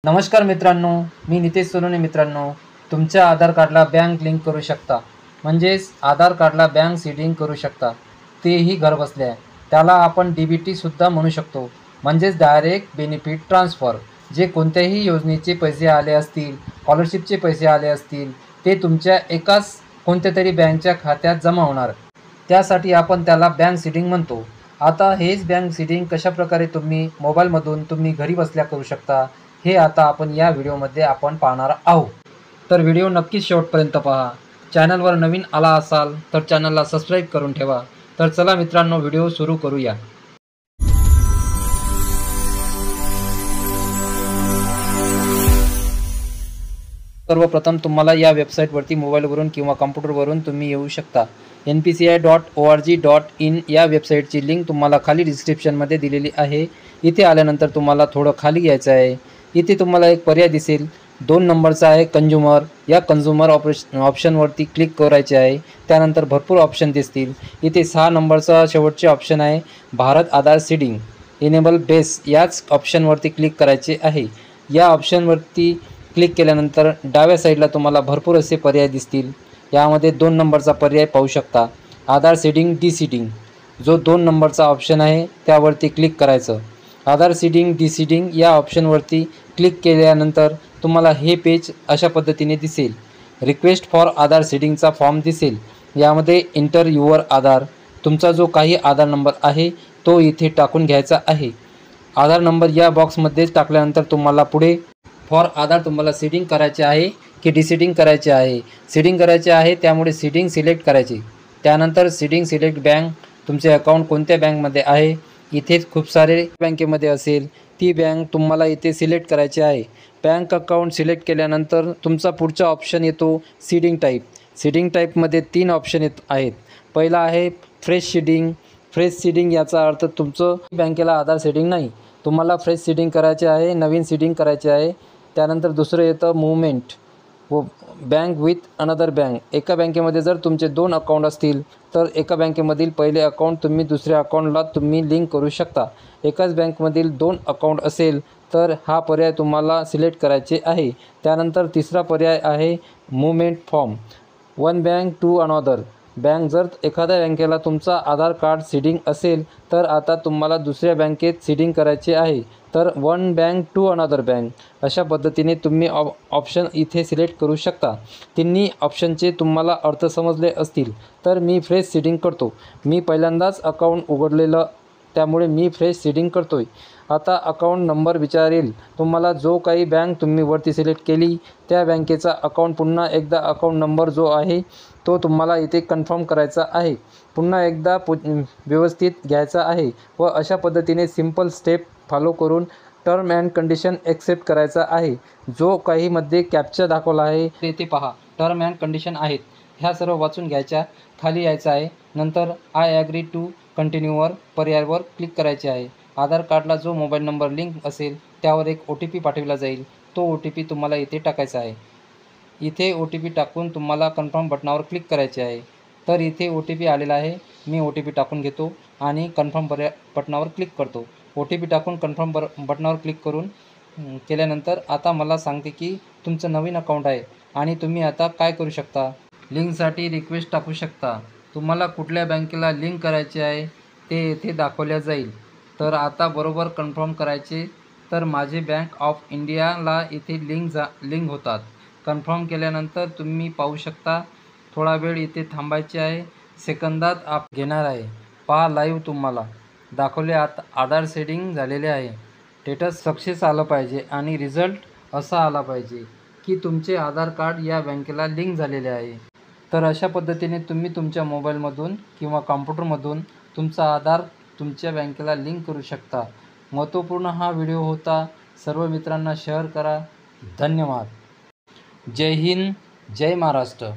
नमस्कार मित्रांनो, मी नितेश सोनोने. मित्रांनो, तुमच्या आधार कार्डला बँक लिंक करू शकता, म्हणजेच आधार कार्डला बँक सीडिंग करू शकता, तेही घरबसल्या. त्याला आपण DBT सुद्धा म्हणू शकतो, म्हणजेच डायरेक्ट बेनिफिट ट्रान्सफर. जे कोणत्याही योजनेचे पैसे आले असतील, स्कॉलरशिपचे पैसे आले असतील, ते तुमच्या एकाच कोणत्यातरी बँकच्या खात्यात जमा होणार. त्यासाठी आपण त्याला बँक सीडिंग म्हणतो. आता हेच बँक सीडिंग कशाप्रकारे तुम्ही मोबाईलमधून तुम्ही घरी बसल्या करू शकता, हे आता आपण या व्हिडिओमध्ये आपण पाहणार आहोत. तर व्हिडिओ नक्कीच शेवटपर्यंत पहा. चॅनलवर नवीन आला असाल तर चॅनलला सबस्क्राईब करून ठेवा. तर चला मित्रांनो, व्हिडिओ सुरू करूया. सर्वप्रथम तुम्हाला या वेबसाईटवरती मोबाईलवरून किंवा कॉम्प्युटरवरून तुम्ही येऊ शकता. npci.org.in या वेबसाईटची लिंक तुम्हाला खाली डिस्क्रिप्शनमध्ये दिलेली आहे. इथे आल्यानंतर तुम्हाला थोडं खाली यायचं आहे. इथे तुम्हाला एक पर्याय दिसेल, 2 नंबरचा आहे कंझ्युमर. या कंझ्युमर ऑप्शनवरती क्लिक करायचे आहे. त्यानंतर भरपूर ऑप्शन दिसतील. इथे 6 नंबरचा शेवटचे ऑप्शन आहे भारत आधार सीडिंग इनेबल बेस. याच ऑप्शनवरती क्लिक करायचे आहे. या ऑप्शनवरती क्लिक केल्यानंतर डाव्या साईडला तुम्हाला भरपूर असे पर्याय दिसतील. यामध्ये 2 नंबरचा पर्याय पाहू शकता, आधार सीडिंग डीसीडिंग. जो 2 नंबरचा ऑप्शन आहे त्यावरती क्लिक करायचं. आधार सीडिंग डीसीडिंग या ऑप्शनवरती क्लिक केल्यानंतर तुम्हाला हे पेज अशा पद्धतीने दिसेल. रिक्वेस्ट फॉर आधार सीडिंगचा फॉर्म दिसेल. यामध्ये इंटर युअर आधार, तुमचा जो काही आधार नंबर आहे तो इथे टाकून घ्यायचा आहे. आधार नंबर या बॉक्समध्ये टाकल्यानंतर तुम्हाला पुढे फॉर आधार तुम्हाला सीडिंग करायचे आहे की डीसीडिंग करायचे आहे. सीडिंग करायचे आहे त्यामुळे सीडिंग सिलेक्ट करायची. त्यानंतर सीडिंग सिलेक्ट बँक, तुमचे अकाउंट कोणत्या बँकमध्ये आहे. इथेच खूप सारे बँकेमध्ये असेल, ती बँक तुम्हाला इथे सिलेक्ट करायची आहे. बँक अकाउंट सिलेक्ट केल्यानंतर तुमचा पुढचा ऑप्शन येतो सीडिंग टाईप. सीडिंग टाईपमध्ये 3 ऑप्शन आहेत. पहिला आहे फ्रेश सीडिंग. फ्रेश सीडिंग याचा अर्थ तुमचं बँकेला आधार सीडिंग नाही, तुम्हाला फ्रेश सीडिंग करायचे आहे, नवीन सीडिंग करायचे आहे. त्यानंतर दुसरं येतं मुवमेंट व बँक विथ अनदर बँक. एका बँकेमध्ये जर तुमचे 2 अकाउंट असतील तर एका बँकेमधील पहिले अकाउंट तुम्ही दुसऱ्या अकाउंटला तुम्ही लिंक करू शकता. एकाच बँकमधील 2 अकाउंट असेल तर हा पर्याय तुम्हाला सिलेक्ट करायचे आहे. त्यानंतर तिसरा पर्याय आहे movement from one bank to another bank. जर एखाद्या बँकेला तुमचा आधार कार्ड सीडिंग असेल तर आता तुम्हाला दुसऱ्या बँकेत सीडिंग करायचे आहे, तर one bank to another bank. अशा पद्धतीने तुम्ही ऑप्शन इथे सिलेक्ट करू शकता. तिन्ही ऑप्शनचे तुम्हाला अर्थ समजले असतील तर मी फ्रेश सीडिंग करतो. मी पहिल्यांदाच अकाउंट उघडलेलं त्यामुळे मी फ्रेश सीडिंग करतोय. आता अकाउंट नंबर विचारेल तुम्हाला. जो काही बँक तुम्ही वरती सिलेक्ट केली त्या बँकेचा अकाउंट पुन्हा एकदा अकाउंट नंबर जो आहे तो तुम्हाला इथे कन्फर्म करायचा आहे. पुन्हा एकदा व्यवस्थित घ्यायचा आहे व अशा पद्धतीने सिंपल स्टेप फॉलो करून टर्म अँड कंडिशन ॲक्सेप्ट करायचा आहे. जो काही मध्ये कॅप्चा दाखवला आहे ते पहा. टर्म अँड कंडिशन आहेत, ह्या सर्व वाचून घ्यायच्या. खाली यायचं आहे. नंतर आय ॲग्री टू कंटिन्यूवर पर्यायावर क्लिक करायचे आहे. आधार कार्डला जो मोबाईल नंबर लिंक असेल त्यावर एक OTP पाठविला जाईल. तो OTP तुम्हाला इथे टाकायचा आहे. इथे OTP टाकून तुम्हाला कन्फर्म बटनावर क्लिक करायचे आहे. तर इथे OTP आलेला आहे. मी OTP टाकून घेतो आणि कन्फर्म बटनावर क्लिक करतो. OTP टाकून कन्फर्म बटनावर क्लिक करून केल्यानंतर आता मला सांगते की तुमचं नवीन अकाउंट आहे आणि तुम्ही आता काय करू शकता. लिंकसाठी रिक्वेस्ट टाकू शकता. तुम्हाला कुठल्या बँकेला लिंक करायचे आहे ते येथे दाखवल्या जाईल. तर आता बरोबर कन्फर्म करायचे तर माझे बँक ऑफ इंडियाला इथे लिंक होतात. कन्फर्म केल्यानंतर तुम्ही पाहू शकता. थोडा वेळ इथे थांबायचे आहे. सेकंदात घेणार आहे. पहा, लाईव्ह तुम्हाला दाखवले. आता आधार सीडिंग झालेले आहे. स्टेटस सक्सेस आलं पाहिजे आणि रिझल्ट असा आला पाहिजे की तुमचे आधार कार्ड या बँकेला लिंक झालेले आहे. तर अशा पद्धतीने तुम्ही तुमच्या मोबाईलमधून किंवा कॉम्प्युटरमधून तुमचा आधार तुमच्या बँकेला लिंक करू शकता. महत्त्वपूर्ण हा व्हिडिओ होता. सर्व मित्रांना शेअर करा. धन्यवाद. जय हिंद, जय महाराष्ट्र.